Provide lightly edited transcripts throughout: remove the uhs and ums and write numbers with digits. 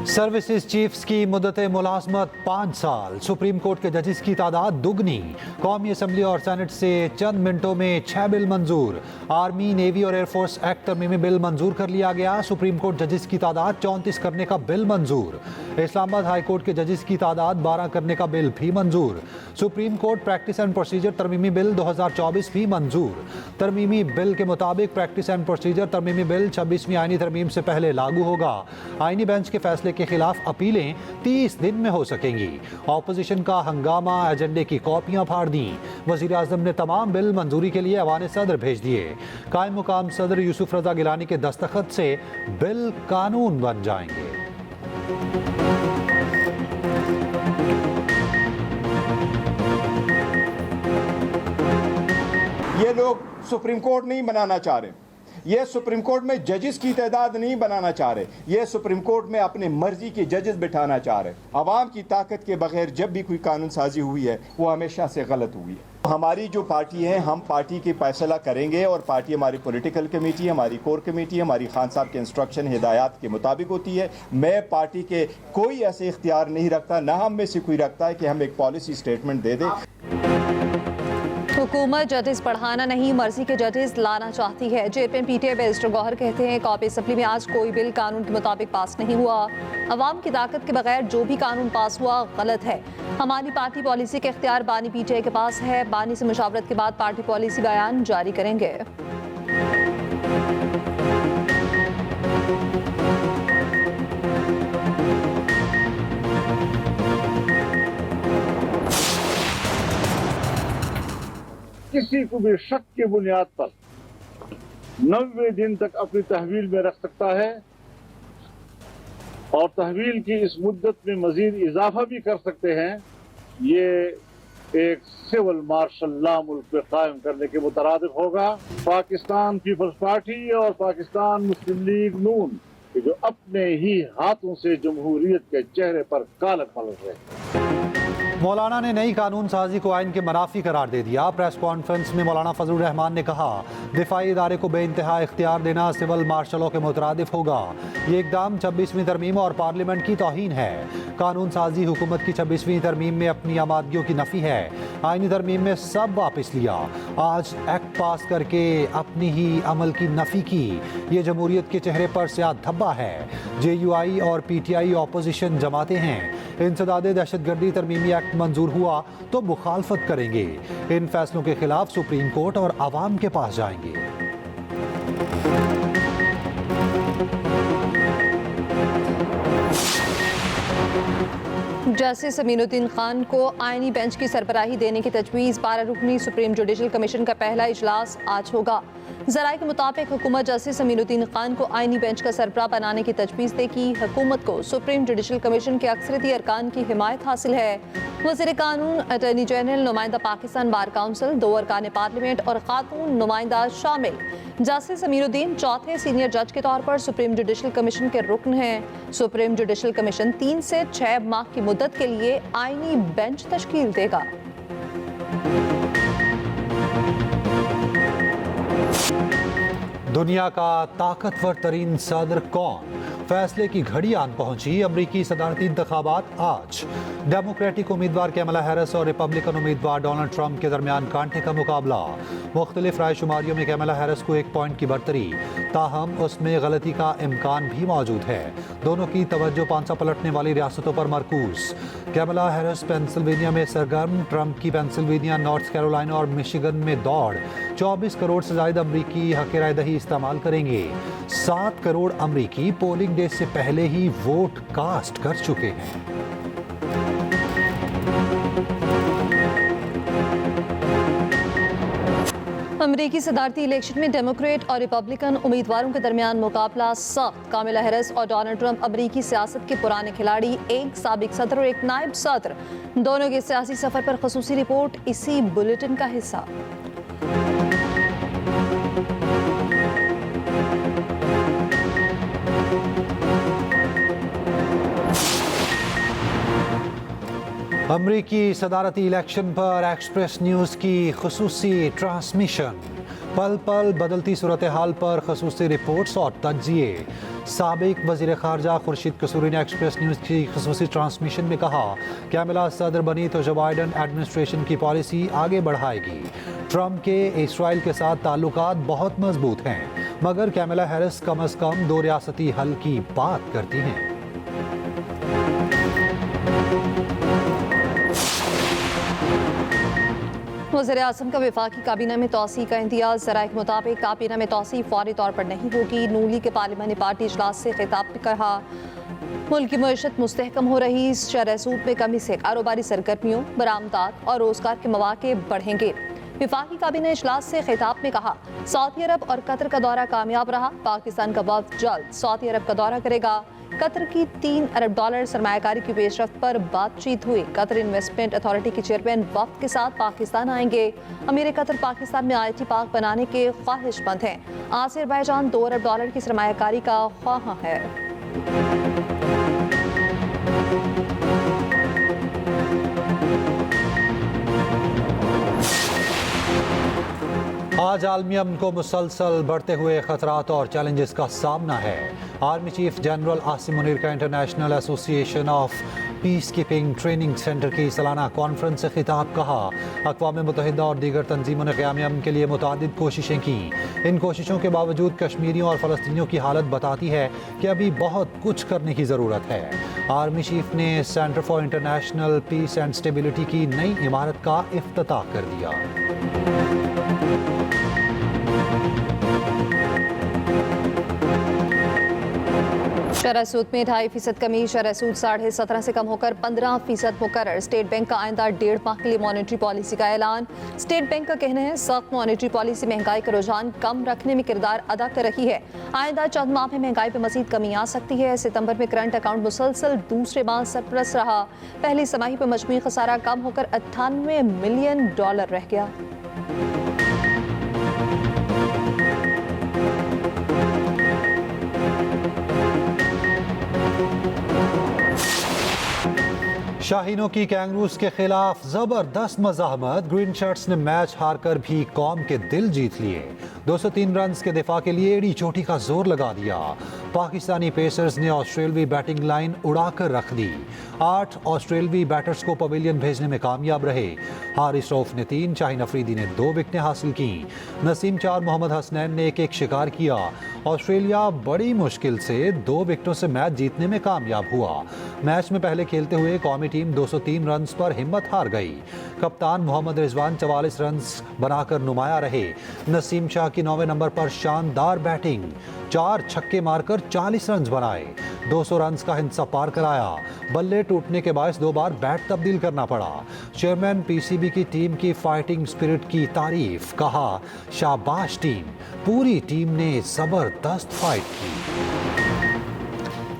Services chiefs की मुद्दत मुलाजमत 5 साल। सुप्रीम कोर्ट के जजेस की तादाद दुगनी। कौमी असम्बली और सेनेट से चंद मिनटों में 6 बिल मंजूर। आर्मी, नेवी और एयरफोर्स एक्ट तरमीमी बिल मंजूर कर लिया गया। सुप्रीम कोर्ट जजेस की तादाद 34 करने का बिल मंजूर। इस्लामाबाद हाई कोर्ट के जजेस की तादाद 12 करने का बिल भी मंजूर। Supreme court practice and procedure तरमीमी बिल 2024 भी मंजूर। तरमीमी बिल के मुताबिक प्रैक्टिस एंड प्रोसीजर तरमीमी बिल 26वीं आईनी तरमीम से पहले लागू होगा। आईनी बेंच के फैसले के खिलाफ अपीलें 30 दिन में हो सकेंगी। ऑपोजिशन का हंगामा, एजेंडे की कॉपियां फाड़ दी। वजीर आजम ने तमाम बिल मंजूरी के लिए ऐवान सदर भेज दिए। कायम मुकाम सदर यूसुफ रजा गिलानी के दस्तखत से बिल कानून बन जाएंगे। ये लोग सुप्रीम कोर्ट नहीं बनाना चाह रहे, ये सुप्रीम कोर्ट में जजेस की तादाद नहीं बनाना चाह रहे, ये सुप्रीम कोर्ट में अपने मर्जी के जजेस बिठाना चाह रहे। अवाम की ताकत के बगैर जब भी कोई कानून साजी हुई है वो हमेशा से गलत हुई है। हमारी जो पार्टी है, हम पार्टी की फैसला करेंगे और पार्टी हमारी पॉलिटिकल कमेटी, हमारी कोर कमेटी, हमारी खान साहब के इंस्ट्रक्शन हिदायत के मुताबिक होती है। मैं पार्टी के कोई ऐसे इख्तियार नहीं रखता, ना हम में से कोई रखता है कि हम एक पॉलिसी स्टेटमेंट दे दें। हुकूमत जजेस बढ़ाना नहीं, मर्जी के जजेस लाना चाहती है। चेयरमैन पीटीआई बैरिस्टर गौहर कहते हैं कौमी असम्बली में आज कोई बिल कानून के मुताबिक पास नहीं हुआ। अवाम की ताकत के बगैर जो भी कानून पास हुआ गलत है। हमारी पार्टी पॉलिसी के इख्तियार बानी पीटीआई के पास है। बानी से मुशावरत के बाद पार्टी पॉलिसी बयान जारी करेंगे। किसी को भी शक की बुनियाद पर 90 दिन तक अपनी तहवील में रख सकता है और तहवील की इस मुद्दत में मजीद इजाफा भी कर सकते हैं। ये एक सिविल मार्शल लॉ मुल्क में कायम करने के मुतरादिफ होगा। पाकिस्तान पीपल्स पार्टी और पाकिस्तान मुस्लिम लीग नून जो अपने ही हाथों से जमहूरियत के चेहरे पर कालक पलट रहे। मौलाना ने नई कानून साजी को आइन के मनाफी करार दे दिया। प्रेस कॉन्फ्रेंस में मौलाना फजलुर रहमान ने कहा दिफाई इदारे को बेइंतहा इख्तियार देना सिविल मार्शलों के मुतरादिफ होगा। ये इकदाम 26वीं तरमीम और पार्लियामेंट की तौहीन है। कानून साजी हुकूमत की 26वीं तरमीम में अपनी आमादगियों की नफी है। आइनी तरमीम में सब वापस लिया। आज एक्ट पास करके अपनी ही अमल की नफी की। ये जमहूरियत के चेहरे पर स्याह धब्बा है। JUI और PTI ऑपोजिशन जमाते हैं। इंसदादे दहशतगर्दी तरमीमी एक्ट मंजूर हुआ तो मुखालफत करेंगे। इन फैसलों के खिलाफ सुप्रीम कोर्ट और अवाम के पास जाएंगे। जस्टिस अमीनुद्दीन खान को आईनी बेंच की सरबराही देने की तजवीज़। 12 रुकनी सुप्रीम जुडिशल कमीशन का पहला इजलास आज होगा। ज़राए के मुताबिक हुकूमत जस्टिस अमीनुद्दीन खान को आईनी बेंच का सरबराह बनाने की तजवीज़ देगी। हुकूमत को सुप्रीम जुडिशल कमीशन के अक्सरियती अरकान की हिमायत हासिल है। वज़ीर कानून, अटॉर्नी जनरल, नुमाइंदा पाकिस्तान बार काउंसिल, 2 अरकान पार्लियामेंट और खातून नुमाइंदा शामिल। जस्टिस अमीनुद्दीन चौथे सीनियर जज के तौर पर सुप्रीम जुडिशल कमीशन के रुकन हैं। सुप्रीम जुडिशल कमीशन 3 से 6 माह की मुद्दत के लिए आईनी बेंच तश्कील देगा। दुनिया का ताकतवर तरीन सदर कौन? फैसले की घड़ी आन पहुंची। अमरीकी सदारती इंतखाबात आज। डेमोक्रेटिक उम्मीदवार कैमला हैरिस और रिपब्लिकन उम्मीदवार डोनाल्ड ट्रंप के दरमियान कांटे का मुकाबला। मुख्तलिफ रायशुमारियों में कैमला हैरिस को 1 पॉइंट की बढ़तरी, ताहम उसमें गलती का इम्कान भी मौजूद है। दोनों की तवज्जो पांसा पलटने वाली रियासतों पर मरकूज। कैमला हैरिस पेंसिल्वेनिया में सरगर्म, ट्रंप की पेंसिल्वेनिया, नॉर्थ कैरोलिना और मिशिगन में दौड़। 24 करोड़ से ज्यादा अमरीकी हक राय दही इस्तेमाल करेंगे। 7 करोड़ अमरीकी पोलिंग डे से पहले ही वोट कास्ट कर चुके हैं। अमरीकी सदारती इलेक्शन में डेमोक्रेट और रिपब्लिकन उम्मीदवारों के दरमियान मुकाबला सख्त। कामिला हैरिस और डोनाल्ड ट्रंप अमरीकी सियासत के पुराने खिलाड़ी, एक साबिक सदर और एक नायब सदर। दोनों के सियासी सफर पर खसूसी रिपोर्ट इसी बुलेटिन का हिस्सा। अमरीकी सदारती इलेक्शन पर एक्सप्रेस न्यूज़ की खुसूसी ट्रांसमिशन। पल पल बदलती सूरत हाल पर खसूसी रिपोर्ट्स और तज्जिए। साबिक वज़ीर ख़ारजा खुर्शीद कसूरी ने एक्सप्रेस न्यूज़ की खसूसी ट्रांसमिशन में कहा, कैमला सदर बनी तो जो बाइडन एडमिनिस्ट्रेशन की पॉलिसी आगे बढ़ाएगी। ट्रंप के इसराइल के साथ ताल्लुकात बहुत मजबूत हैं, मगर कैमला हैरिस कम अज़ कम 2 रियासती हल की बात करती हैं। वज़ीर आज़म का वफाकी काबीना में तोसी का इंतज़ार। ज़राए के मुताबिक काबीना में तोसी फौरी तौर पर नहीं होगी। नून लीग के पार्लिमानी पार्टी इजलास से खिताब में कहा, मुल्क की मईशत मुस्तहकम हो रही, शरह सूद में कमी से कारोबारी सरगर्मियों, बरामदात और रोजगार के मौके बढ़ेंगे। वफाकी काबीना इजलास से खिताब में कहा, सऊदी अरब और कतर का दौरा कामयाब रहा। पाकिस्तान का वफ्द जल्द सऊदी अरब का दौरा करेगा। कतर की $3 अरब सरमायाकारी की पेशरफ्त पर बातचीत हुई। कतर इन्वेस्टमेंट अथॉरिटी के चेयरमैन वफ्द के साथ पाकिस्तान आएंगे। अमीर कतर पाकिस्तान में IT पार्क बनाने के ख्वाहिशमंद हैं। आज़रबाईजान $2 अरब की सरमायाकारी का ख्वाह है। आज आलमी अमन को मुसलसल बढ़ते हुए खतरात और चैलेंजेस का सामना है। Army chief general Asim Munir का international association of peace keeping training centre की सालाना कॉन्फ्रेंस से खिताब कहा, अक़वाम मुत्तहिदा और दीगर तंजीमों ने क़याम अमन के लिए मुतादिद कोशिशें की। इन कोशिशों के बावजूद कश्मीरियों और फ़लस्तीनियों की हालत बताती है कि अभी बहुत कुछ करने की ज़रूरत है। आर्मी चीफ ने Centre for International Peace and Stability की नई इमारत का इफ्तिताह कर दिया। शरह सूद में 2.5% कमी। शरह सूद 17.5 से कम होकर 15% मुकर्रर। स्टेट बैंक का आइंदा 1.5 माह के लिए मॉनेटरी पॉलिसी का ऐलान। स्टेट बैंक का कहना है, सख्त मॉनेटरी पॉलिसी महंगाई का रुझान कम रखने में किरदार अदा कर रही है। आइंदा चंद माह में महंगाई पर मजीद कमी आ सकती है। सितंबर में करंट अकाउंट मुसलसल दूसरे माह सरप्लस रहा। पहली समाही पर मजमूई खसारा कम होकर $98 मिलियन रह गया। शाहीनों की कैंगरूज के खिलाफ जबरदस्त मज़ाहमत। ग्रीन शर्ट्स ने मैच हारकर भी कौम के दिल जीत लिए। 203 रन के दिफा के लिए एड़ी चोटी का जोर लगा दिया। पाकिस्तानी पेसर्स ने ऑस्ट्रेलवी बैटिंग लाइन उड़ाकर रख दी। 8 ऑस्ट्रेलवी बैटर्स को पवेलियन भेजने में कामयाब रहे। हारिस रऊफ ने 3, शाहीन अफरीदी ने 2 विकेटें हासिल की। नसीम 4, मोहम्मद हसनैन ने 1-1 शिकार किया। ऑस्ट्रेलिया बड़ी मुश्किल से 2 विकेटों से मैच जीतने में कामयाब हुआ। मैच में पहले खेलते हुए कौमी टीम 203 रन पर हिम्मत हार गई। कप्तान मोहम्मद रिजवान 44 रन बनाकर नुमाया रहे। नसीम शाह की 9वें नंबर पर शानदार बैटिंग, 4 छक्के मारकर 40 रन बनाए। 200 रन का हिंसा पार कराया। बल्ले टूटने के बायस 2 बार बैट तब्दील करना पड़ा। चेयरमैन PCB की टीम की फाइटिंग स्पिरिट की तारीफ, कहा शाबाश टीम, पूरी टीम ने जबरदस्त फाइट की।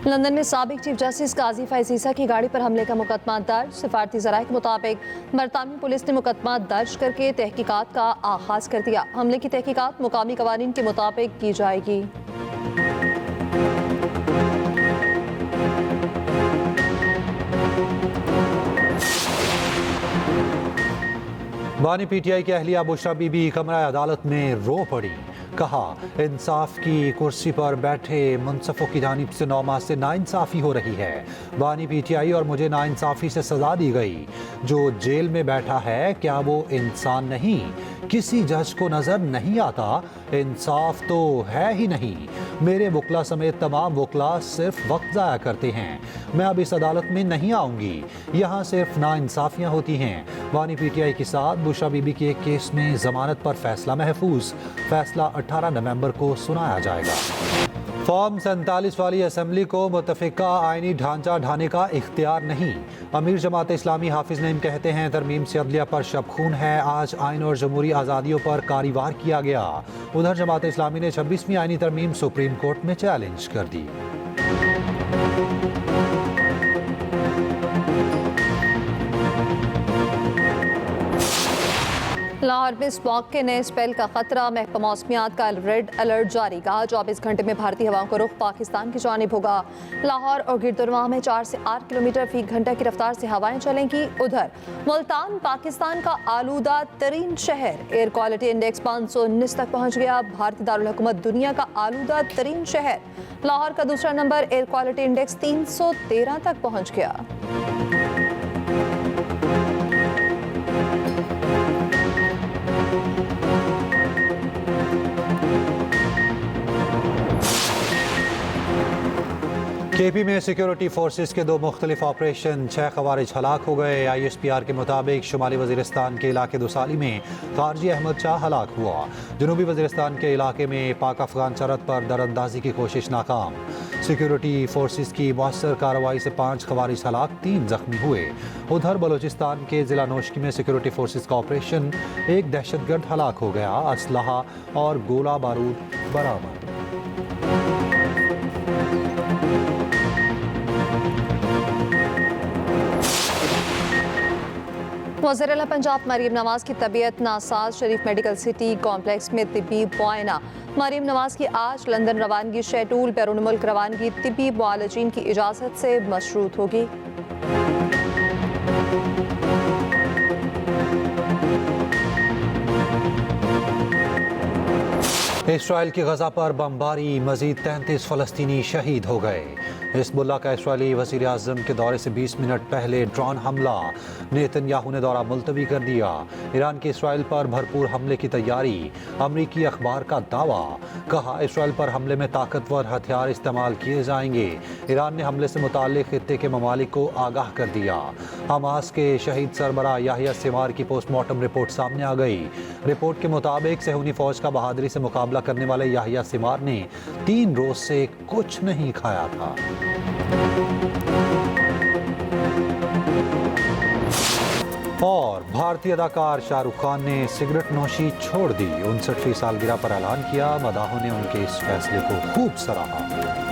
लंदन में साबिक चीफ जस्टिस काजी फैजीसा की गाड़ी पर हमले का मुकदमा दर्ज। सिफारती ज़राए के मुताबिक बरतानवी पुलिस ने मुकदमा दर्ज करके तहकीकात का आगाज कर दिया। हमले की तहकीकात मुकामी कवानीन के मुताबिक की जाएगी। बानी PTI की अहलिया बुशरा बीबी कमरा अदालत में रो पड़ी। कहा, इंसाफ की कुर्सी पर बैठे मुनसफों की जानिब से 9 माह से नाइंसाफ़ी हो रही है। बानी PTI और मुझे नाइंसाफ़ी से सज़ा दी गई। जो जेल में बैठा है, क्या वो इंसान नहीं? किसी जज को नज़र नहीं आता? इंसाफ तो है ही नहीं। मेरे वकला समेत तमाम वकला सिर्फ वक्त ज़ाया करते हैं। मैं अब इस अदालत में नहीं आऊँगी। यहाँ सिर्फ नाइंसाफ़ियाँ होती हैं। बानी PTI के साथ बुशरा बीबी के एक केस में ज़मानत पर फैसला महफूज। फैसला 18 नवंबर को सुनाया जाएगा। फॉर्म 47 वाली असम्बली को मुतफ़िका आइनी ढांचा ढाने का इख्तियार नहीं। अमीर जमात इस्लामी हाफिज नईम कहते हैं, तरमीम से अदलिया पर शबखून है। आज आइन और जमहूरी आज़ादियों पर कारीवार किया गया। उधर जमात इस्लामी ने 26वीं आइनी तरमीम सुप्रीम कोर्ट में चैलेंज कर दी। लाहौर में स्मॉग के नए स्पेल का खतरा, महकमा मौसमियात का रेड अलर्ट जारी। कहा 24 घंटे में भारतीय हवाओं का रुख पाकिस्तान की जानिब होगा। लाहौर और गिरदुरवा में 4 से 8 किलोमीटर फी घंटा की रफ्तार से हवाएं चलेंगी। उधर मुल्तान पाकिस्तान का आलूदा तरीन शहर, एयर क्वालिटी इंडेक्स 519 तक पहुंच गया। भारतीय दारुल हुकूमत दुनिया का आलूदा तरीन शहर। लाहौर का दूसरा नंबर एयर क्वालिटी इंडेक्स 313 तक पहुंच गया। केपी में सिक्योरिटी फोर्सेस के 2 मुख्तलिफ ऑपरेशन, 6 खवारिज हलाक हो गए। ISPR के मुताबिक शुमाली वजीरिस्तान के इलाके दुसाली में खारजी अहमद शाह हलाक हुआ। जनूबी वजीरिस्तान के इलाके में पाक अफगान सरहद पर दरअंदाजी की कोशिश नाकाम। सिक्योरिटी फोर्सेस की मौसर कार्रवाई से 5 खवारिज हलाक, 3 जख्मी हुए। उधर बलोचिस्तान के जिला नोशकी में सिक्योरिटी फोर्सेस का ऑपरेशन, एक दहशतगर्द हलाक हो गया। असलहा और गोला बारूद बरामद। वज़ीर-ए-आला पंजाब मरीम नवाज की तबीयत नासाज, शरीफ मेडिकल सिटी कॉम्प्लेक्स में तिब्बी मुआयना। मरीम नवाज की आज लंदन रवानगी शेड्यूल, बैरून मुल्क रवानगी तिब्बी मुआलजीन की इजाज़त से मशरूत होगी। इसराइल की गजा पर बमबारी, मजीद 33 फ़लस्तीनी शहीद हो गए। हिज़्बुल्लाह का इसराइली वज़ीर आज़म के दौरे से 20 मिनट पहले ड्रोन हमला, नेतन्याहू ने दौरा मुलतवी कर दिया। ईरान की इसराइल पर भरपूर हमले की तैयारी, अमरीकी अखबार का दावा। कहा इसराइल पर हमले में ताकतवर हथियार इस्तेमाल किए जाएंगे। ईरान ने हमले से मुताल्लिक़ खित्ते के ममालिक को आगाह कर दिया। हमास के शहीद सरबराह याहिया सिमार की पोस्टमार्टम रिपोर्ट सामने आ गई। रिपोर्ट के मुताबिक सहूनी फौज का बहादुरी से मुकाबला करने वाले याहिया सिमार ने 3 रोज से कुछ नहीं खाया था। और भारतीय अदाकार शाहरुख खान ने सिगरेट नोशी छोड़ दी। 59वीं सालगिरह पर ऐलान किया। मदाहों ने उनके इस फैसले को खूब सराहा।